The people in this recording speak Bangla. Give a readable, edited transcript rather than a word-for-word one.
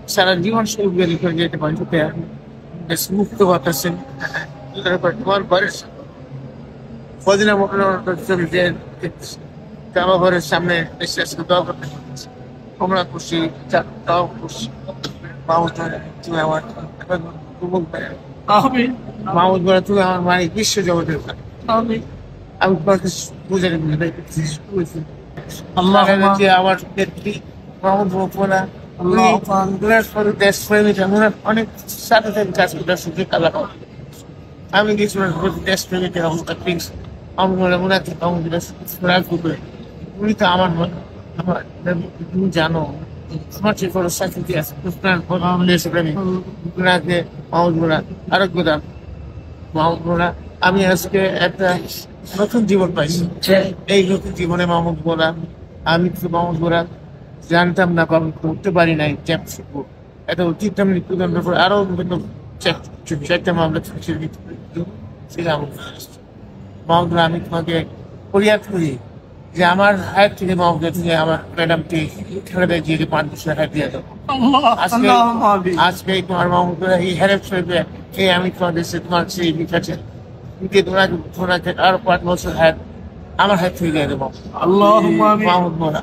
সারা জীবন শুরু করে যেতে পারি মুক্ত করতেছেন তোমার ঘরের ফজিনা ছবিতে আমার ঘরের সামনে এসে দোয়া করতে তোমরা খুশি তাও খুশি তুমি আমার মাহমুদ বলে তুমি আমার মানে বিশ্ব জগতের আমি তোমাকে বুঝে আমার নেত্রী মাহমুদ বলা দেশপ্রেমিক অনেক সাথে সাথে কাজ করার সুযোগ আল্লাহ আমি কিছু দেশপ্রেমিকের অবস্থা প্লিজ উনি তো আমার তুমি জানো তোমার যে কোনো সাথী আছে মাহমুদ মোনা আরোগ্যদান মাহমুদ মোনা আমি আজকে একটা নতুন জীবন পাইছি এই নতুন জীবনে মাহমুদ মোনা আমি তো মাহমুদ মোনা জানতাম না বা করতে পারি নাই চ্যাপ শিখবো এটা অতীত মৃত্যুদণ্ড করে আরো চারটা মামলা ছিলাম মাহমুদ আমি তোমাকে ফরিয়াদ করি যে আমার হায়াত থেকে মাহমুদ থেকে আমার ম্যাডামটি ছেড়ে দেয় যে 5 বছর হায়াত দিয়ে দেবো আজকে তোমার মাহমুদ এই হেরেপ শরীফে এই আমি তোমার দেশে তোমার সেই বিকাশে তোমাকে আরো 5 বছর হায়াত আমার হায়াত থেকে দিয়ে দেবো মাহমুদ মোরা